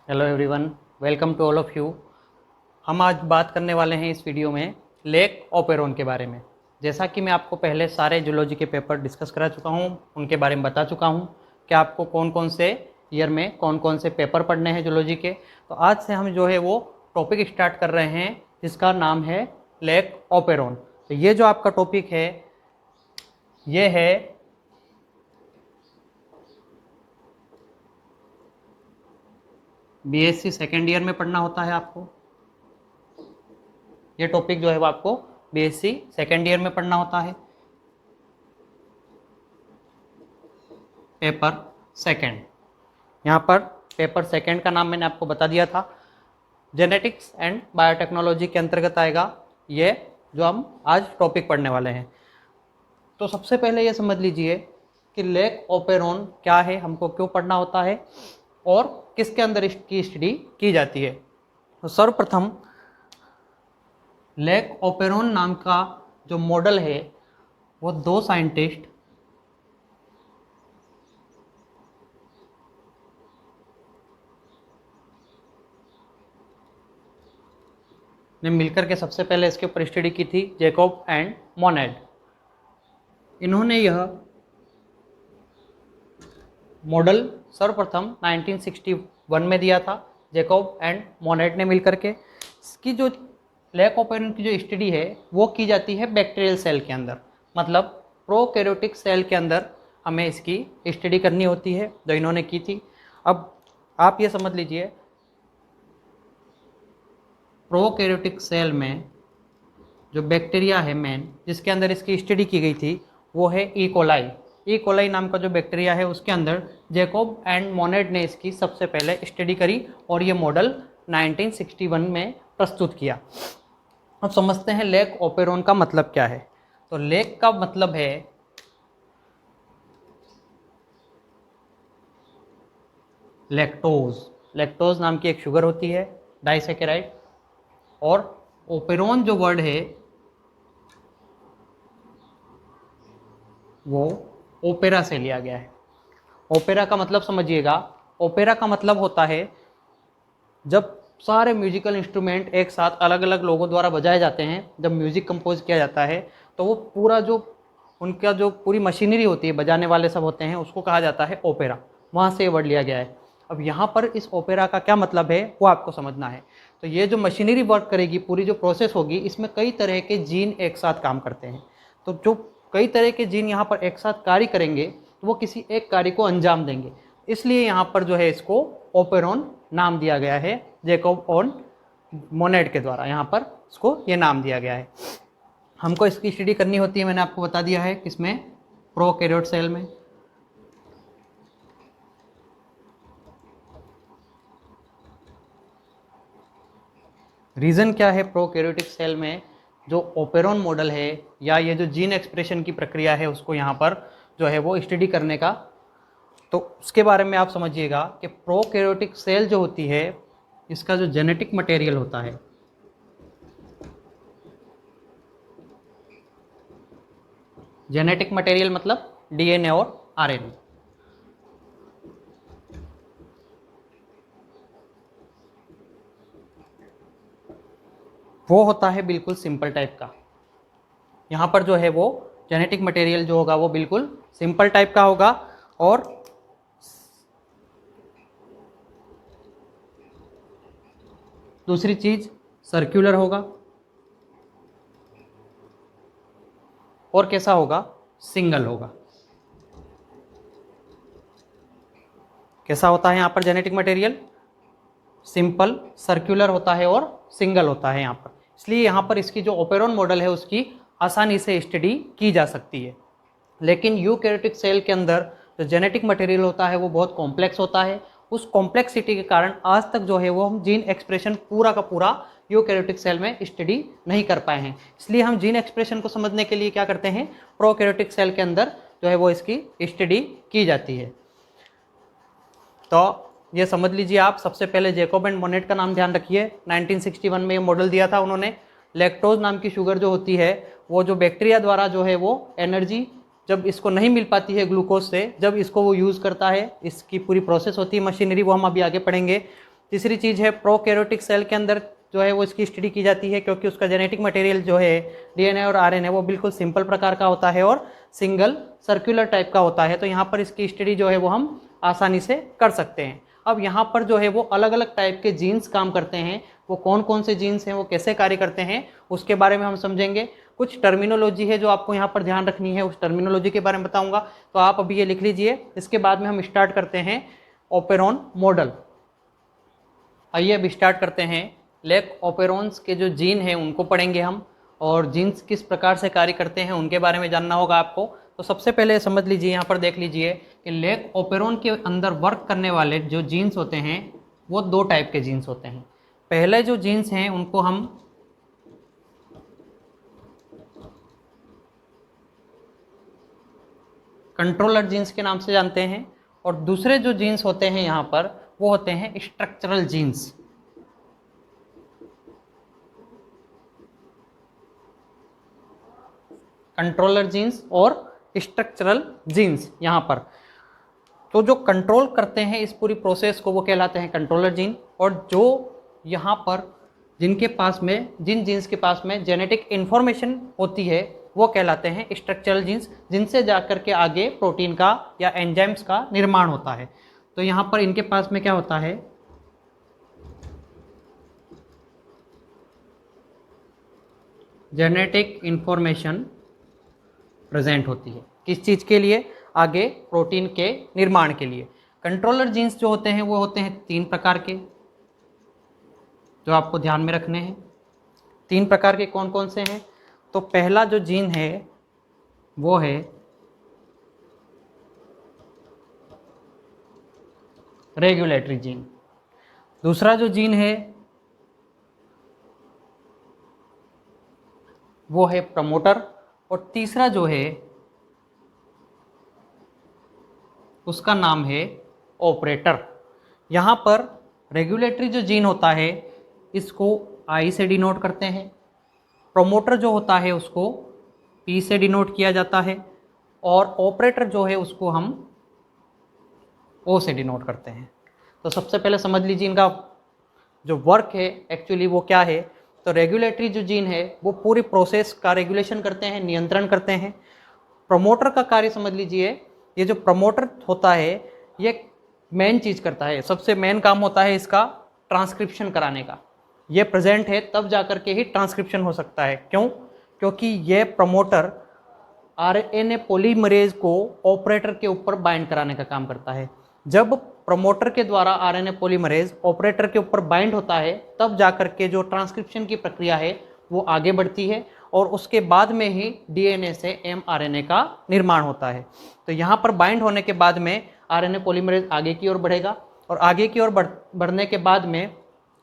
Hello everyone, welcome to all of you. हम आज बात करने वाले हैं इस वीडियो में लेक ओपेरोन के बारे में। जैसा कि मैं आपको पहले सारे जूलॉजी के पेपर डिस्कस करा चुका हूँ, उनके बारे में बता चुका हूँ कि आपको कौन कौन से ईयर में कौन कौन से पेपर पढ़ने हैं जूलॉजी के। तो आज से हम जो है वो टॉपिक स्टार्ट कर रहे हैं जिसका नाम है लेक ओपेरोन। तो ये जो आपका टॉपिक है ये है बीएससी सेकेंड ईयर में पढ़ना होता है आपको। ये टॉपिक जो है वो आपको बीएससी सेकेंड ईयर में पढ़ना होता है। पेपर सेकेंड, यहाँ पर पेपर सेकेंड का नाम मैंने आपको बता दिया था। जेनेटिक्स एंड बायोटेक्नोलॉजी के अंतर्गत आएगा ये जो हम आज टॉपिक पढ़ने वाले हैं। तो सबसे पहले ये समझ लीजिए कि लेक ओपेरोन क्या है, हमको क्यों पढ़ना होता है और किसके अंदर इसकी स्टडी की जाती है। तो सर्वप्रथम लेक ओपेरोन नाम का जो मॉडल है वो दो साइंटिस्ट ने मिलकर के सबसे पहले इसके ऊपर स्टडी की थी, जैकब एंड मोनेड। इन्होंने यह मॉडल सर्वप्रथम 1961 में दिया था, जैकब एंड मोनेड ने मिलकर के। इसकी जो लेक ओपेरोन की जो स्टडी है वो की जाती है बैक्टीरियल सेल के अंदर, मतलब प्रोकैरियोटिक सेल के अंदर हमें इसकी स्टडी करनी होती है, जो इन्होंने की थी। अब आप ये समझ लीजिए प्रोकैरियोटिक सेल में जो बैक्टीरिया है मेन जिसके अंदर इसकी स्टडी की गई थी वो है ई कोलाई। ई कोलाई नाम का जो बैक्टीरिया है उसके अंदर जैकब एंड मोनेड ने इसकी सबसे पहले स्टडी करी और ये मॉडल 1961 में प्रस्तुत किया। अब समझते हैं लेक ओपेरोन का मतलब क्या है। तो लेक का मतलब है लैक्टोज। लैक्टोज नाम की एक शुगर होती है, डाइसैकेराइड। और ओपेरोन जो वर्ड है वो ओपेरा से लिया गया है। ओपेरा का मतलब समझिएगा, ओपेरा का मतलब होता है जब सारे म्यूजिकल इंस्ट्रूमेंट एक साथ अलग अलग लोगों द्वारा बजाए जाते हैं, जब म्यूजिक कंपोज किया जाता है तो वो पूरा जो उनका जो पूरी मशीनरी होती है, बजाने वाले सब होते हैं, उसको कहा जाता है ओपेरा। वहाँ से ये वर्ड लिया गया है। अब यहाँ पर इस ओपेरा का क्या मतलब है वो आपको समझना है। तो ये जो मशीनरी वर्क करेगी, पूरी जो प्रोसेस होगी, इसमें कई तरह के जीन एक साथ काम करते हैं। तो जो कई तरह के जीन यहाँ पर एक साथ कार्य करेंगे तो वो किसी एक कार्य को अंजाम देंगे, इसलिए यहाँ पर जो है इसको ओपेरोन नाम दिया गया है, जैकब और मोनेड के द्वारा यहाँ पर इसको ये नाम दिया गया है। हमको इसकी स्टडी करनी होती है, मैंने आपको बता दिया है, किसमें, प्रोकैरियोट सेल में। रीज़न क्या है प्रोकैरियोटिक सेल में जो ओपेरोन मॉडल है या ये जो जीन एक्सप्रेशन की प्रक्रिया है उसको यहाँ पर जो है वो स्टडी करने का, तो उसके बारे में आप समझिएगा कि प्रोकैरियोटिक सेल जो होती है इसका जो जेनेटिक मटेरियल होता है, जेनेटिक मटेरियल मतलब डीएनए और आरएनए, वो होता है बिल्कुल सिंपल टाइप का। यहाँ पर जो है वो जेनेटिक मटेरियल जो होगा वो बिल्कुल सिंपल टाइप का होगा और दूसरी चीज सर्कुलर होगा और कैसा होगा, सिंगल होगा। कैसा होता है यहाँ पर जेनेटिक मटेरियल, सिंपल, सर्कुलर होता है और सिंगल होता है यहाँ पर। इसलिए यहाँ पर इसकी जो ओपेरोन मॉडल है उसकी आसानी से स्टडी की जा सकती है। लेकिन यूकैरियोटिक सेल के अंदर जो जेनेटिक मटेरियल होता है वो बहुत कॉम्प्लेक्स होता है। उस कॉम्प्लेक्सिटी के कारण आज तक जो है वो हम जीन एक्सप्रेशन पूरा का पूरा यूकैरियोटिक सेल में स्टडी नहीं कर पाए हैं। इसलिए हम जीन एक्सप्रेशन को समझने के लिए क्या करते हैं, प्रोकैरियोटिक सेल के अंदर जो है वो इसकी स्टडी की जाती है। तो ये समझ लीजिए आप, सबसे पहले जैकब एंड मोनेड का नाम ध्यान रखिए। 1961 में ये मॉडल दिया था उन्होंने। लैक्टोज नाम की शुगर जो होती है वो जो बैक्टीरिया द्वारा जो है वो एनर्जी जब इसको नहीं मिल पाती है ग्लूकोज से, जब इसको वो यूज़ करता है, इसकी पूरी प्रोसेस होती है मशीनरी, वो हम अभी आगे पढ़ेंगे। तीसरी चीज़ है प्रोकैरियोटिक सेल के अंदर जो है वो इसकी स्टडी की जाती है, क्योंकि उसका जेनेटिक मटेरियल जो है डीएनए और आरएनए वो बिल्कुल सिंपल प्रकार का होता है और सिंगल सर्कुलर टाइप का होता है। तो यहाँ पर इसकी स्टडी जो है वो हम आसानी से कर सकते हैं। अब यहाँ पर जो है वो अलग अलग टाइप के जीन्स काम करते हैं, वो कौन कौन से जीन्स हैं, वो कैसे कार्य करते हैं, उसके बारे में हम समझेंगे। कुछ टर्मिनोलॉजी है जो आपको यहाँ पर ध्यान रखनी है, उस टर्मिनोलॉजी के बारे में बताऊंगा, तो आप अभी ये लिख लीजिए। इसके बाद में हम स्टार्ट करते हैं ओपेरॉन मॉडल। आइए अब स्टार्ट करते हैं। लेक ओपेरॉन्स के जो जीन हैं उनको पढ़ेंगे हम, और जीन्स किस प्रकार से कार्य करते हैं उनके बारे में जानना होगा आपको। तो सबसे पहले समझ लीजिए, यहाँ पर देख लीजिए कि लेक ओपेरॉन के अंदर वर्क करने वाले जो जीन्स होते हैं वो दो टाइप के जीन्स होते हैं। पहले जो जीन्स हैं उनको हम कंट्रोलर जीन्स के नाम से जानते हैं, और दूसरे जो जीन्स होते हैं यहाँ पर वो होते हैं स्ट्रक्चरल जीन्स। कंट्रोलर जीन्स और स्ट्रक्चरल जीन्स यहाँ पर, तो जो कंट्रोल करते हैं इस पूरी प्रोसेस को वो कहलाते हैं कंट्रोलर जीन, और जो यहाँ पर जिनके पास में, जिन जीन्स के पास में जेनेटिक इन्फॉर्मेशन होती है वो कहलाते हैं स्ट्रक्चरल जीन्स, जिनसे जाकर के आगे प्रोटीन का या एंजाइम्स का निर्माण होता है। तो यहाँ पर इनके पास में क्या होता है, जेनेटिक इन्फॉर्मेशन प्रेजेंट होती है। किस चीज़ के लिए, आगे प्रोटीन के निर्माण के लिए। कंट्रोलर जीन्स जो होते हैं वो होते हैं 3 प्रकार के, जो आपको ध्यान में रखने हैं। 3 प्रकार के कौन कौन से हैं? तो पहला जो जीन है वो है रेगुलेटरी जीन, दूसरा जो जीन है वो है प्रमोटर, और तीसरा जो है उसका नाम है ऑपरेटर। यहाँ पर रेगुलेटरी जो जीन होता है इसको आई से डिनोट करते हैं, प्रोमोटर जो होता है उसको पी से डिनोट किया जाता है, और ऑपरेटर जो है उसको हम ओ से डिनोट करते हैं। तो सबसे पहले समझ लीजिए इनका जो वर्क है एक्चुअली वो क्या है। तो रेगुलेटरी जो जीन है वो पूरी प्रोसेस का रेगुलेशन करते हैं, नियंत्रण करते हैं। प्रमोटर का कार्य समझ लीजिए, ये जो प्रमोटर होता है ये मेन चीज़ करता है, सबसे मेन काम होता है इसका ट्रांसक्रिप्शन कराने का। ये प्रेजेंट है तब जाकर के ही ट्रांसक्रिप्शन हो सकता है। क्यों? क्योंकि ये प्रमोटर आरएनए पॉलीमरेज को ऑपरेटर के ऊपर बाइंड कराने का काम करता है। जब प्रमोटर के द्वारा आरएनए पॉलीमरेज ऑपरेटर के ऊपर बाइंड होता है तब जाकर के जो ट्रांसक्रिप्शन की प्रक्रिया है वो आगे बढ़ती है, और उसके बाद में ही डीएनए से एमआरएनए का निर्माण होता है। तो यहाँ पर बाइंड होने के बाद में आरएनए पॉलीमरेज आगे की ओर बढ़ेगा, और आगे की ओर बढ़ने के बाद में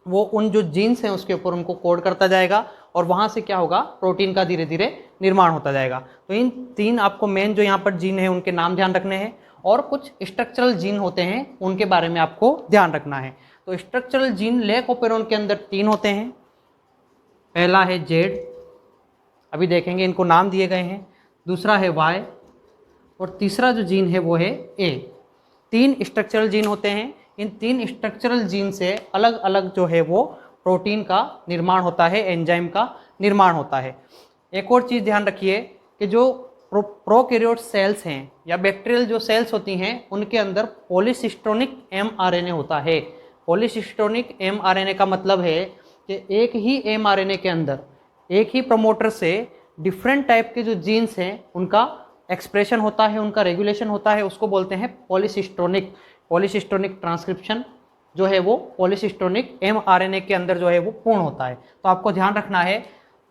वो उन जो जीन्स हैं उसके ऊपर उनको कोड करता जाएगा, और वहाँ से क्या होगा, प्रोटीन का धीरे धीरे निर्माण होता जाएगा। तो इन 3 आपको मेन जो यहाँ पर जीन है उनके नाम ध्यान रखने हैं, और कुछ स्ट्रक्चरल जीन होते हैं उनके बारे में आपको ध्यान रखना है। तो स्ट्रक्चरल जीन लेक ओपेरॉन के अंदर 3 होते हैं। पहला है जेड, अभी देखेंगे इनको नाम दिए गए हैं, दूसरा है वाई, और तीसरा जो जीन है वो है ए। 3 स्ट्रक्चरल जीन होते हैं। इन 3 स्ट्रक्चरल जीन से अलग अलग जो है वो प्रोटीन का निर्माण होता है, एंजाइम का निर्माण होता है। एक और चीज़ ध्यान रखिए कि जो प्रोकैरियोट सेल्स हैं या बैक्टीरियल जो सेल्स होती हैं उनके अंदर पॉलीसिस्टोनिक एमआरएनए होता है। पॉलीसिस्टोनिक एमआरएनए का मतलब है कि एक ही एमआरएनए के अंदर एक ही प्रमोटर से डिफरेंट टाइप के जो जीन्स हैं उनका एक्सप्रेशन होता है, उनका रेगुलेशन होता है, उसको बोलते हैं पॉलीसिस्टोनिक। पॉलीसिस्टोनिक ट्रांसक्रिप्शन जो है वो पॉलीसिस्टोनिक एमआरएनए के अंदर जो है वो पूर्ण होता है। तो आपको ध्यान रखना है,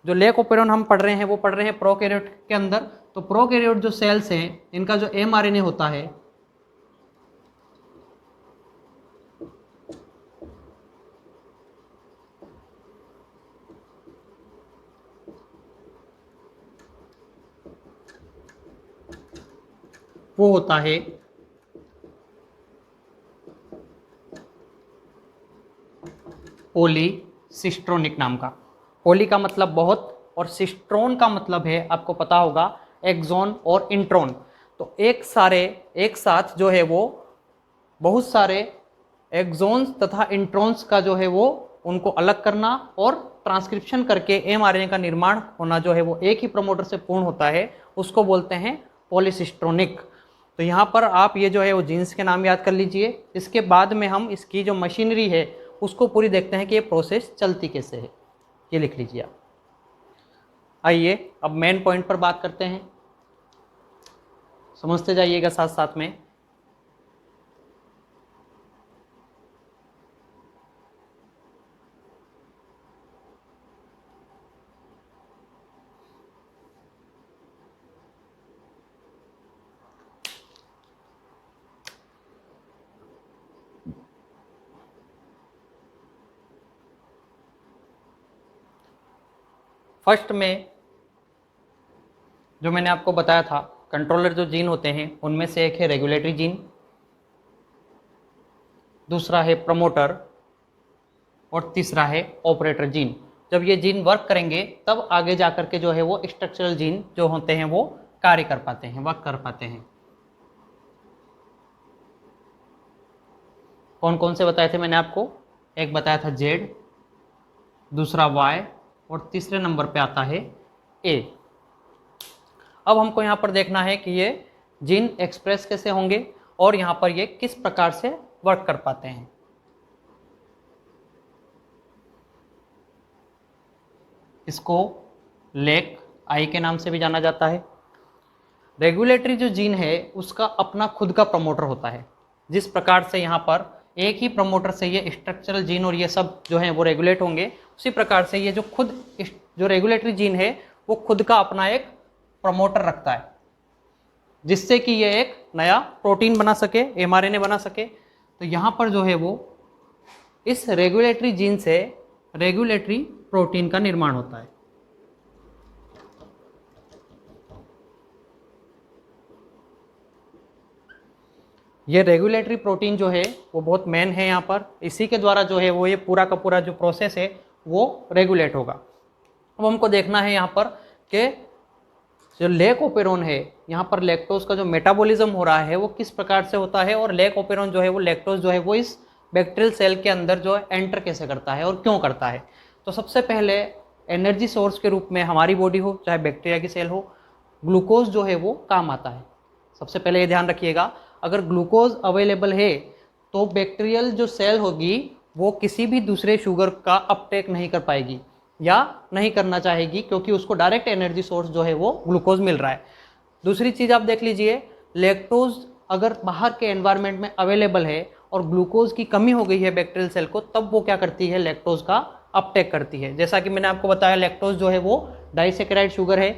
जो लेक ओपेरॉन हम पढ़ रहे हैं वो पढ़ रहे हैं प्रोकैरियोट के अंदर। तो प्रोकैरियोट जो सेल्स हैं इनका जो एमआरएनए होता है वो होता है पॉलीसिस्ट्रोनिक नाम का। पॉली का मतलब बहुत, और सिस्ट्रोन का मतलब है आपको पता होगा एक्सॉन और इंट्रॉन। तो एक साथ जो है वो बहुत सारे एक्सॉन्स तथा इंट्रॉन्स का जो है वो उनको अलग करना और ट्रांसक्रिप्शन करके mRNA का निर्माण होना जो है वो एक ही प्रमोटर से पूर्ण होता है, उसको बोलते हैं पॉलीसिस्ट्रोनिक। तो यहाँ पर आप ये जो है वो जीन्स के नाम याद कर लीजिए। इसके बाद में हम इसकी जो मशीनरी है उसको पूरी देखते हैं कि ये प्रोसेस चलती कैसे है, ये लिख लीजिए आप। आइए अब मेन पॉइंट पर बात करते हैं, समझते जाइएगा साथ साथ में। फर्स्ट में जो मैंने आपको बताया था, कंट्रोलर जो जीन होते हैं उनमें से एक है रेगुलेटरी जीन, दूसरा है प्रमोटर और तीसरा है ऑपरेटर जीन। जब ये जीन वर्क करेंगे तब आगे जाकर के जो है वो स्ट्रक्चरल जीन जो होते हैं वो कार्य कर पाते हैं, वर्क कर पाते हैं। कौन कौन से बताए थे मैंने आपको? एक बताया था जेड, दूसरा वाई और तीसरे नंबर पे आता है ए। अब हमको यहाँ पर देखना है कि ये जीन एक्सप्रेस कैसे होंगे और यहाँ पर ये किस प्रकार से वर्क कर पाते हैं। इसको लेक आई के नाम से भी जाना जाता है। रेगुलेटरी जो जीन है उसका अपना खुद का प्रमोटर होता है। जिस प्रकार से यहाँ पर एक ही प्रमोटर से ये स्ट्रक्चरल जीन और ये सब जो है वो रेगुलेट होंगे, उसी प्रकार से ये जो रेगुलेटरी जीन है वो खुद का अपना एक प्रमोटर रखता है, जिससे कि ये एक नया प्रोटीन बना सके, mRNA बना सके। तो यहाँ पर जो है वो इस रेगुलेटरी जीन से रेगुलेटरी प्रोटीन का निर्माण होता है। ये रेगुलेटरी प्रोटीन जो है वो बहुत मेन है यहाँ पर, इसी के द्वारा जो है वो ये पूरा का पूरा जो प्रोसेस है वो रेगुलेट होगा। अब हमको देखना है यहाँ पर कि जो लेक ओपेरोन है, यहाँ पर लैक्टोज का जो मेटाबॉलिज्म हो रहा है वो किस प्रकार से होता है और लेक ओपेरोन जो है वो लैक्टोज जो है वो इस बैक्टीरियल सेल के अंदर जो है एंटर कैसे करता है और क्यों करता है। तो सबसे पहले एनर्जी सोर्स के रूप में हमारी बॉडी हो चाहे बैक्टीरिया की सेल हो, ग्लूकोज जो है वो काम आता है। सबसे पहले ये ध्यान रखिएगा, अगर ग्लूकोज अवेलेबल है तो बैक्टीरियल जो सेल होगी वो किसी भी दूसरे शुगर का अपटेक नहीं कर पाएगी या नहीं करना चाहेगी, क्योंकि उसको डायरेक्ट एनर्जी सोर्स जो है वो ग्लूकोज मिल रहा है। दूसरी चीज़ आप देख लीजिए, लैक्टोज अगर बाहर के एनवायरनमेंट में अवेलेबल है और ग्लूकोज की कमी हो गई है बैक्टीरियल सेल को, तब वो क्या करती है, लैक्टोज का अपटेक करती है। जैसा कि मैंने आपको बताया लैक्टोज जो है वो डाइसेकेराइड शुगर है।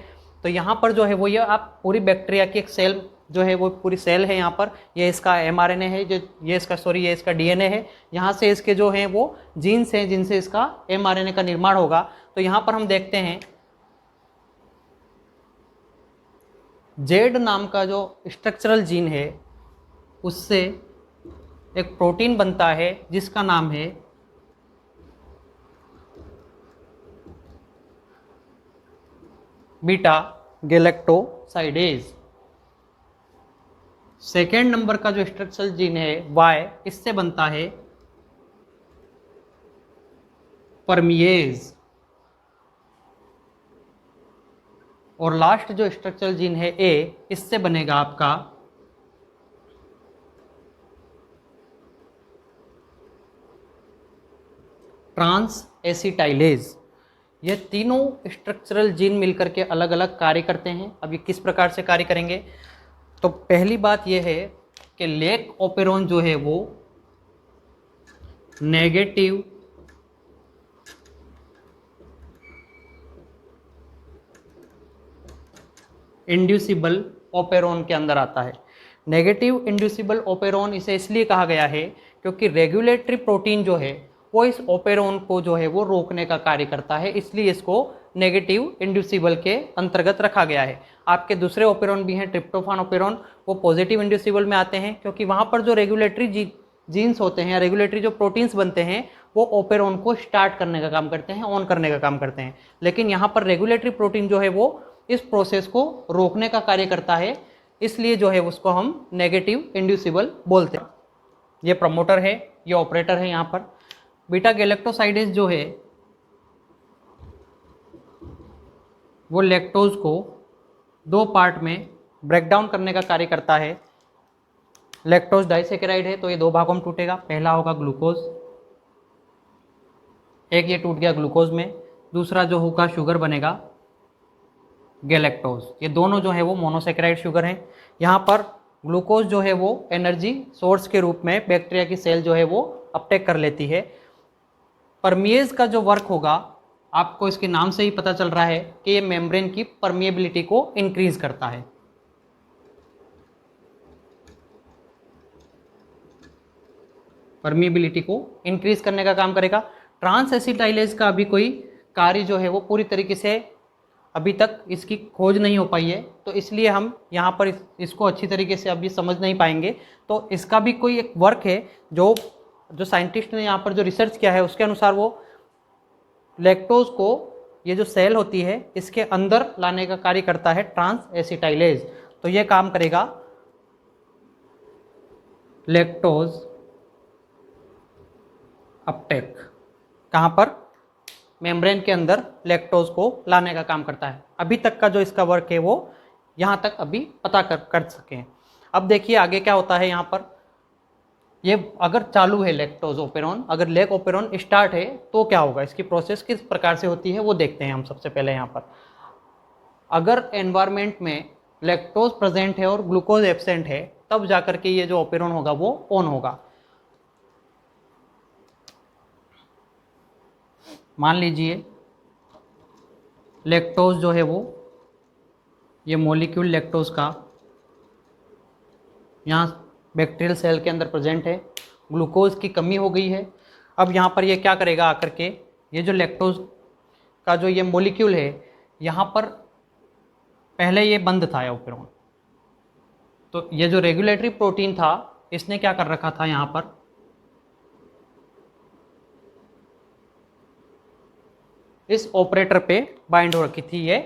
तो यहाँ पर जो है वो ये आप पूरी बैक्टीरिया की एक सेल जो है वो पूरी सेल है, यहाँ पर ये इसका mRNA है, जो ये इसका DNA है, यहाँ से इसके जो हैं वो जीन्स हैं जिनसे इसका mRNA का निर्माण होगा। तो यहाँ पर हम देखते हैं जेड नाम का जो स्ट्रक्चरल जीन है उससे एक प्रोटीन बनता है जिसका नाम है बीटा गैलेक्टोसाइडेज। सेकेंड नंबर का जो स्ट्रक्चरल जीन है वाई, इससे बनता है परमिएज। और लास्ट जो स्ट्रक्चरल जीन है ए, इससे बनेगा आपका ट्रांस एसिटाइलेज। ये तीनों स्ट्रक्चरल जीन मिलकर के अलग अलग कार्य करते हैं। अब ये किस प्रकार से कार्य करेंगे? तो पहली बात यह है कि लेक ओपेरोन जो है वो नेगेटिव इंड्यूसिबल ओपेरोन के अंदर आता है। नेगेटिव इंड्यूसिबल ओपेरोन इसे इसलिए कहा गया है क्योंकि रेगुलेटरी प्रोटीन जो है वो इस ओपेरोन को जो है वो रोकने का कार्य करता है, इसलिए इसको नेगेटिव इंड्यूसिबल के अंतर्गत रखा गया है। आपके दूसरे ओपेरोन भी हैं, ट्रिप्टोफान ओपेरोन, वो पॉजिटिव इंड्यूसिबल में आते हैं क्योंकि वहाँ पर जो रेगुलेटरी जीन्स होते हैं, रेगुलेटरी जो प्रोटीन्स बनते हैं वो ओपेरोन को स्टार्ट करने का काम करते हैं, ऑन करने का काम करते हैं। लेकिन यहाँ पर रेगुलेटरी प्रोटीन जो है वो इस प्रोसेस को रोकने का कार्य करता है, इसलिए जो है उसको हम नेगेटिव इंड्यूसिबल बोलते हैं। ये प्रमोटर है, ये ऑपरेटर है। यहाँ पर बीटा गैलेक्टोसाइडेज जो है वो लैक्टोज को 2 पार्ट में ब्रेक डाउन करने का कार्य करता है। लैक्टोज डाइसेकेराइड है तो ये 2 भागों में टूटेगा। पहला होगा ग्लूकोज, एक ये टूट गया ग्लूकोज में, दूसरा जो होगा शुगर बनेगा गैलेक्टोज। ये दोनों जो है वो मोनोसेकेराइड शुगर हैं। यहाँ पर ग्लूकोज जो है वो एनर्जी सोर्स के रूप में बैक्टीरिया की सेल जो है वो अपटेक कर लेती है। परमिएज का जो वर्क होगा, आपको इसके नाम से ही पता चल रहा है कि ये मेम्ब्रेन की परमिएबिलिटी को इंक्रीज करता है। परमिएबिलिटी को इंक्रीज करने का काम करेगा। ट्रांस एसिटाइलेज का अभी कोई कार्य जो है वो पूरी तरीके से अभी तक इसकी खोज नहीं हो पाई है, तो इसलिए हम यहाँ पर इसको अच्छी तरीके से अभी समझ नहीं पाएंगे। तो इसका भी कोई एक वर्क है जो साइंटिस्ट ने यहाँ पर जो रिसर्च किया है उसके अनुसार वो लैक्टोज को, ये जो सेल होती है इसके अंदर लाने का कार्य करता है ट्रांस एसिटाइलेज। तो ये काम करेगा लैक्टोज अपटेक। कहाँ पर? मेम्ब्रेन के अंदर लैक्टोज को लाने का काम करता है। अभी तक का जो इसका वर्क है वो यहाँ तक अभी पता कर सकें। अब देखिए आगे क्या होता है। यहाँ पर ये अगर चालू है लैक्टोज ओपेरॉन, अगर लैक ओपेरॉन स्टार्ट है तो क्या होगा, इसकी प्रोसेस किस प्रकार से होती है वो देखते हैं हम सबसे पहले। यहाँ पर अगर एनवायरनमेंट में लैक्टोज प्रेजेंट है और ग्लूकोज एब्सेंट है तब जाकर के ये जो ओपेरॉन होगा वो ऑन होगा। मान लीजिए लैक्टोज जो है वो, ये मॉलिक्यूल लैक्टोज का यहाँ बैक्टीरियल सेल के अंदर प्रेजेंट है, ग्लूकोज की कमी हो गई है। अब यहाँ पर ये क्या करेगा आकर के, ये जो लैक्टोज का जो ये मॉलिक्यूल है यहाँ पर पहले ये बंद था ओपेरॉन, तो ये जो रेगुलेटरी प्रोटीन था इसने क्या कर रखा था, यहाँ पर इस ऑपरेटर पे बाइंड हो रखी थी। ये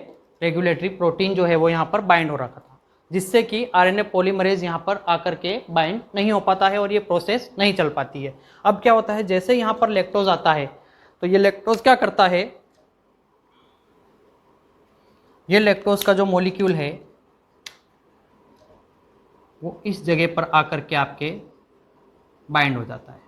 रेगुलेटरी प्रोटीन जो है वो यहाँ पर बाइंड हो रखा था, जिससे कि आरएनए पॉलीमरेज यहाँ पर आकर के बाइंड नहीं हो पाता है और ये प्रोसेस नहीं चल पाती है। अब क्या होता है, जैसे यहाँ पर लैक्टोज आता है तो ये लैक्टोज क्या करता है, ये लैक्टोज का जो मॉलिक्यूल है वो इस जगह पर आकर के आपके बाइंड हो जाता है।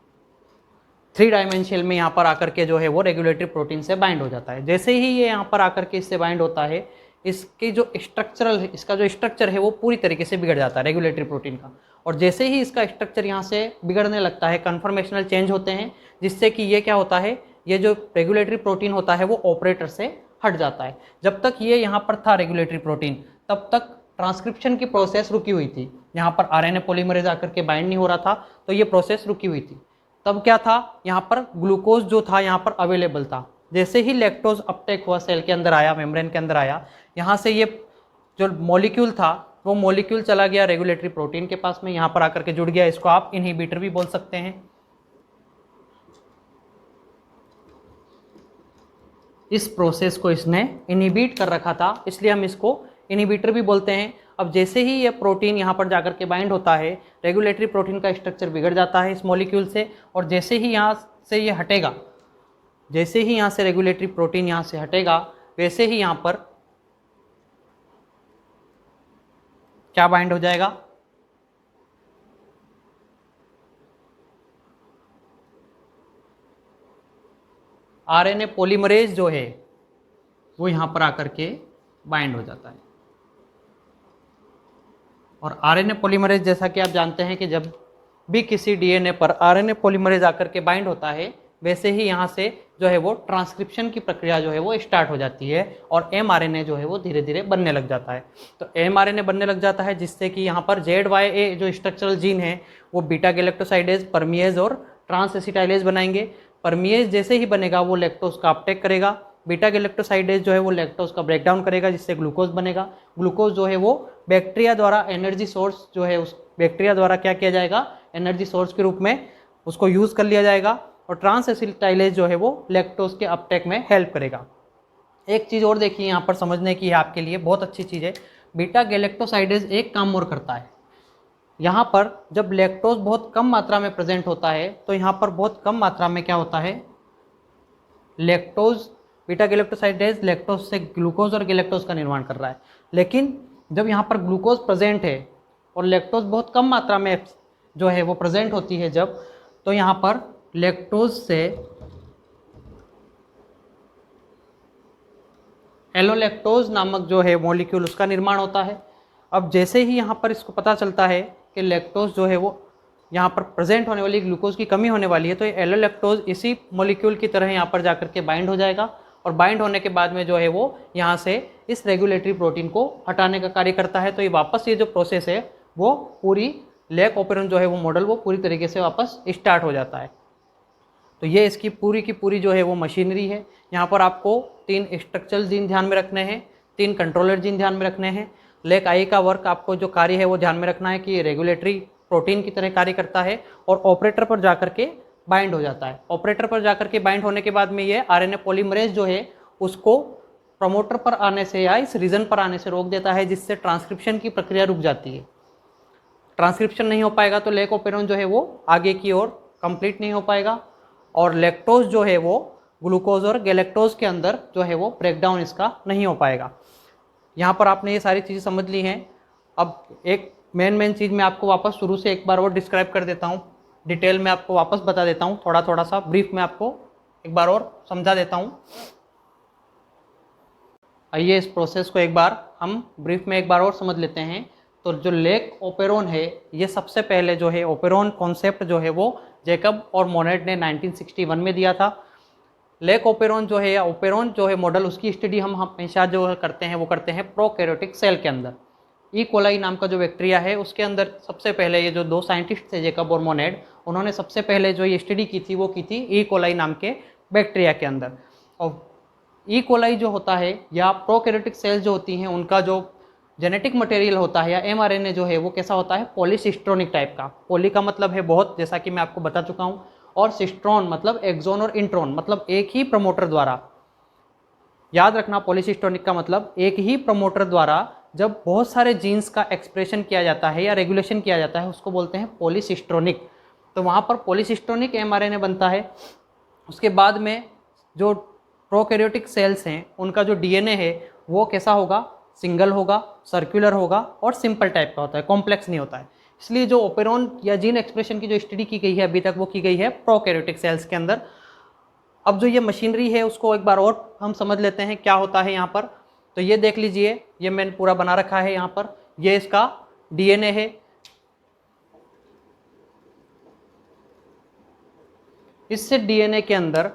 3 डायमेंशनल में यहाँ पर आकर के जो है वो रेगुलेटरी प्रोटीन से बाइंड हो जाता है। जैसे ही ये यहाँ पर आकर के इससे बाइंड होता है, इसकी जो स्ट्रक्चरल है, इसका जो स्ट्रक्चर है वो पूरी तरीके से बिगड़ जाता है रेगुलेटरी प्रोटीन का। और जैसे ही इसका स्ट्रक्चर यहाँ से बिगड़ने लगता है, कन्फर्मेशनल चेंज होते हैं, जिससे कि ये क्या होता है, ये जो रेगुलेटरी प्रोटीन होता है वो ऑपरेटर से हट जाता है। जब तक ये यहाँ पर था रेगुलेटरी प्रोटीन, तब तक ट्रांसक्रिप्शन की प्रोसेस रुकी हुई थी। यहाँ पर आरएनए पॉलीमरेज आकर के बाइंड नहीं हो रहा था, तो ये प्रोसेस रुकी हुई थी। तब क्या था, यहाँ पर ग्लूकोज जो था यहाँ पर अवेलेबल था। जैसे ही लैक्टोज अपटेक हुआ, सेल के अंदर आया, मेम्ब्रेन के अंदर आया, यहाँ से ये जो मॉलिक्यूल था वो मॉलिक्यूल चला गया रेगुलेटरी प्रोटीन के पास में, यहाँ पर आकर के जुड़ गया। इसको आप इनहिबिटर भी बोल सकते हैं। इस प्रोसेस को इसने इनहिबिट कर रखा था, इसलिए हम इसको इनहिबिटर भी बोलते हैं। अब जैसे ही ये प्रोटीन यहाँ पर जाकर के बाइंड होता है, रेगुलेटरी प्रोटीन का स्ट्रक्चर बिगड़ जाता है इस मॉलिक्यूल से, और जैसे ही यहाँ से ये हटेगा, जैसे ही यहाँ से रेगुलेटरी प्रोटीन यहाँ से हटेगा, वैसे ही यहाँ पर क्या बाइंड हो जाएगा, आरएनए पॉलीमरेज जो है वो यहाँ पर आकर के बाइंड हो जाता है। और आरएनए पॉलीमरेज, जैसा कि आप जानते हैं कि जब भी किसी डीएनए पर आरएनए पॉलीमरेज आकर के बाइंड होता है, वैसे ही यहाँ से जो है वो ट्रांसक्रिप्शन की प्रक्रिया जो है वो स्टार्ट हो जाती है और एमआरएनए जो है वो धीरे धीरे बनने लग जाता है। तो एमआरएनए बनने लग जाता है, जिससे कि यहाँ पर ZYA जो स्ट्रक्चरल जीन है वो बीटा गैलेक्टोसाइडेज, परमिएज और ट्रांस एसिटाइलेज बनाएंगे। परमिएज जैसे ही बनेगा वो लैक्टोज का अपटेक करेगा, बीटा गैलेक्टोसाइडेज जो है वो लैक्टोज का ब्रेकडाउन करेगा, जिससे ग्लूकोज बनेगा। ग्लूकोज जो है वो बैक्टीरिया द्वारा एनर्जी सोर्स जो है, उस बैक्टीरिया द्वारा क्या किया जाएगा, एनर्जी सोर्स के रूप में उसको यूज़ कर लिया जाएगा। और ट्रांस एसिटाइलेज जो है वो लैक्टोज के अपटेक में हेल्प करेगा। एक चीज़ और देखिए यहाँ पर समझने की है आपके लिए, बहुत अच्छी चीज़ है। बीटा गैलेक्टोसाइडेज एक काम और करता है, यहाँ पर जब लैक्टोज बहुत कम मात्रा में प्रेजेंट होता है तो यहाँ पर बहुत कम मात्रा में क्या होता है, लैक्टोज, बीटा गैलेक्टोसाइडेज लैक्टोज से ग्लूकोज और गैलेक्टोज का निर्माण कर रहा है। लेकिन जब यहाँ पर ग्लूकोज प्रेजेंट है और लैक्टोज बहुत कम मात्रा में जो है वो प्रेजेंट होती है जब, तो यहाँ पर लैक्टोज से एलोलैक्टोज नामक जो है मॉलिक्यूल उसका निर्माण होता है। अब जैसे ही यहाँ पर इसको पता चलता है कि लैक्टोज जो है वो यहाँ पर प्रेजेंट होने वाली ग्लूकोज की कमी होने वाली है, तो ये एलोलैक्टोज इसी मॉलिक्यूल की तरह यहाँ पर जाकर के बाइंड हो जाएगा और बाइंड होने के बाद में जो है वो यहाँ से इस रेगुलेटरी प्रोटीन को हटाने का कार्य करता है। तो ये वापस ये जो प्रोसेस है वो पूरी लैक ओपेरॉन जो है वो मॉडल वो पूरी तरीके से वापस स्टार्ट हो जाता है। तो ये इसकी पूरी की पूरी जो है वो मशीनरी है। यहाँ पर आपको 3 स्ट्रक्चरल जीन ध्यान में रखने हैं, 3 कंट्रोलर जीन ध्यान में रखने हैं। लेक आई का वर्क आपको जो कार्य है वो ध्यान में रखना है कि ये रेगुलेटरी प्रोटीन की तरह कार्य करता है और ऑपरेटर पर जाकर के बाइंड हो जाता है। ऑपरेटर पर जाकर के बाइंड होने के बाद में ये आरएनए पॉलीमरेज जो है उसको प्रमोटर पर आने से या इस रीजन पर आने से रोक देता है, जिससे ट्रांसक्रिप्शन की प्रक्रिया रुक जाती है। ट्रांसक्रिप्शन नहीं हो पाएगा तो लेक ओपेरॉन जो है वो आगे की ओर कंप्लीट नहीं हो पाएगा और लैक्टोज जो है वो ग्लूकोज और गैलेक्टोज के अंदर जो है वो ब्रेकडाउन इसका नहीं हो पाएगा। यहाँ पर आपने ये सारी चीज़ें समझ ली हैं। अब एक मेन चीज़ मैं आपको वापस शुरू से एक बार और डिस्क्राइब कर देता हूँ, डिटेल में आपको वापस बता देता हूँ, थोड़ा सा ब्रीफ में आपको एक बार और समझा देता हूँ। आइए इस प्रोसेस को एक बार हम ब्रीफ में एक बार और समझ लेते हैं। तो जो लेक ओपेरॉन है, ये सबसे पहले जो है ओपेरॉन कॉन्सेप्ट जो है वो जैकब और मोनेट ने 1961 में दिया था। लेक ओपेरॉन जो है या ओपेरॉन जो है मॉडल, उसकी स्टडी हम हमेशा जो करते हैं वो करते हैं प्रोकैरियोटिक सेल के अंदर। ई कोलाई नाम का जो बैक्टीरिया है उसके अंदर सबसे पहले ये जो 2 साइंटिस्ट थे जैकब और मोनेट, उन्होंने सबसे पहले जो ये स्टडी की थी वो की थी ई कोलाई नाम के बैक्टीरिया के अंदर। और ई कोलाई जो होता है या प्रोकैरियोटिक सेल्स जो होती हैं उनका जो जेनेटिक मटेरियल होता है या एमआरएनए जो है वो कैसा होता है, पॉलीसिस्ट्रोनिक टाइप का। पॉली का मतलब है बहुत, जैसा कि मैं आपको बता चुका हूँ, और सिस्ट्रॉन मतलब एक्सोन और इंट्रॉन, मतलब एक ही प्रमोटर द्वारा। याद रखना, पॉलीसिस्ट्रोनिक का मतलब एक ही प्रमोटर द्वारा जब बहुत सारे जीन्स का एक्सप्रेशन किया जाता है या रेगुलेशन किया जाता है उसको बोलते हैं पॉलीसिस्ट्रोनिक। तो वहाँ पर पॉलीसिस्ट्रोनिक एमआरएनए बनता है। उसके बाद में जो प्रोकैरियोटिक सेल्स हैं उनका जो डीएनए है वो कैसा होगा, सिंगल होगा, सर्कुलर होगा और सिंपल टाइप का होता है, कॉम्प्लेक्स नहीं होता है। इसलिए जो ओपेरॉन या जीन एक्सप्रेशन की जो स्टडी की गई है अभी तक वो की गई है प्रोकैरियोटिक सेल्स के अंदर। अब जो ये मशीनरी है उसको एक बार और हम समझ लेते हैं क्या होता है यहाँ पर। तो ये देख लीजिए, ये मैंने पूरा बना रखा है यहाँ पर, ये इसका डीएनए है। इससे डीएनए के अंदर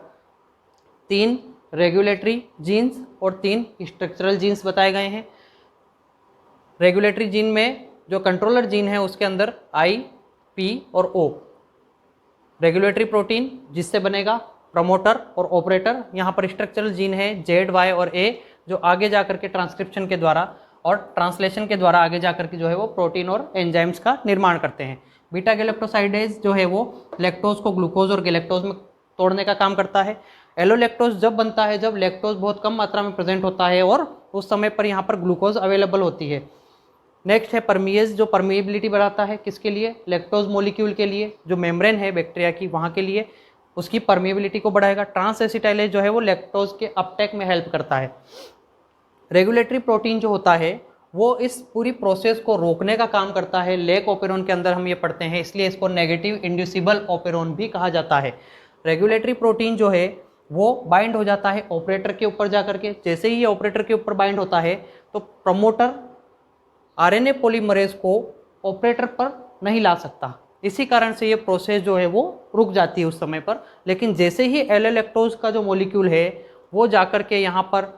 3 रेगुलेटरी जीन्स और 3 स्ट्रक्चरल जीन्स बताए गए हैं। रेगुलेटरी जीन में जो कंट्रोलर जीन है उसके अंदर आई, पी और ओ, रेगुलेटरी प्रोटीन जिससे बनेगा प्रमोटर और ऑपरेटर। यहाँ पर स्ट्रक्चरल जीन है जेड, वाई और ए, जो आगे जाकर के ट्रांसक्रिप्शन के द्वारा और ट्रांसलेशन के द्वारा आगे जाकर के जो है वो प्रोटीन और एंजाइम्स का निर्माण करते हैं। बीटा गैलेक्टोसाइडेज जो है वो लैक्टोज को ग्लूकोज और गैलेक्टोज में तोड़ने का काम करता है। एलोलैक्टोज जब बनता है जब लैक्टोज बहुत कम मात्रा में प्रेजेंट होता है और उस समय पर यहाँ पर ग्लूकोज अवेलेबल होती है। नेक्स्ट है परमिएज, जो परमिएबिलिटी बढ़ाता है किसके लिए, लैक्टोज मॉलिक्यूल के लिए, जो मेम्ब्रेन है बैक्टीरिया की वहाँ के लिए, उसकी परमिएबिलिटी को बढ़ाएगा। ट्रांसएसिटाइलेज जो है वो लैक्टोज के अपटेक में हेल्प करता है। रेगुलेटरी प्रोटीन जो होता है वो इस पूरी प्रोसेस को रोकने का काम करता है। लेक ओपेरॉन के अंदर हम ये पढ़ते हैं, इसलिए इसको नेगेटिव इंड्यूसिबल ओपेरॉन भी कहा जाता है। रेगुलेटरी प्रोटीन जो है वो बाइंड हो जाता है ऑपरेटर के ऊपर जाकर के। जैसे ही ये ऑपरेटर के ऊपर बाइंड होता है तो प्रमोटर आरएनए पॉलीमरेज को ऑपरेटर पर नहीं ला सकता, इसी कारण से ये प्रोसेस जो है वो रुक जाती है उस समय पर। लेकिन जैसे ही एलोलैक्टोज का जो मॉलिक्यूल है वो जाकर के यहाँ पर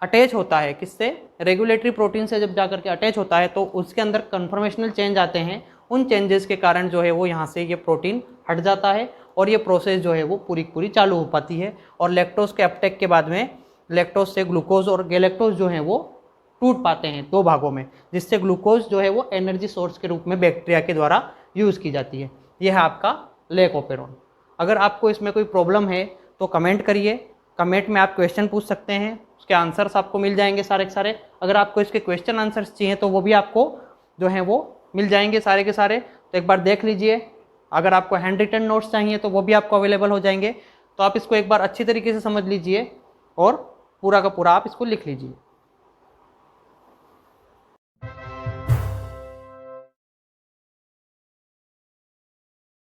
अटैच होता है, किससे, रेगुलेटरी प्रोटीन से जब जाकर के अटैच होता है तो उसके अंदर कन्फर्मेशनल चेंज आते हैं। उन चेंजेस के कारण जो है वो यहाँ से ये प्रोटीन हट जाता है और ये प्रोसेस जो है वो पूरी चालू हो पाती है। और लैक्टोज के अपटेक के बाद में लैक्टोज से ग्लूकोज और गैलेक्टोज जो है वो टूट पाते हैं 2 भागों में, जिससे ग्लूकोज जो है वो एनर्जी सोर्स के रूप में बैक्टीरिया के द्वारा यूज़ की जाती है। यह है आपका लेक ओपेरॉन। अगर आपको इसमें कोई प्रॉब्लम है तो कमेंट करिए, कमेंट में आप क्वेश्चन पूछ सकते हैं, उसके आंसर्स आपको मिल जाएंगे सारे के सारे। अगर आपको इसके क्वेश्चन आंसर्स चाहिए तो वो भी आपको जो है वो मिल जाएंगे सारे के सारे, तो एक बार देख लीजिए। अगर आपको हैंड रिटन नोट्स चाहिए तो वो भी आपको अवेलेबल हो जाएंगे। तो आप इसको एक बार अच्छी तरीके से समझ लीजिए और पूरा का पूरा आप इसको लिख लीजिए।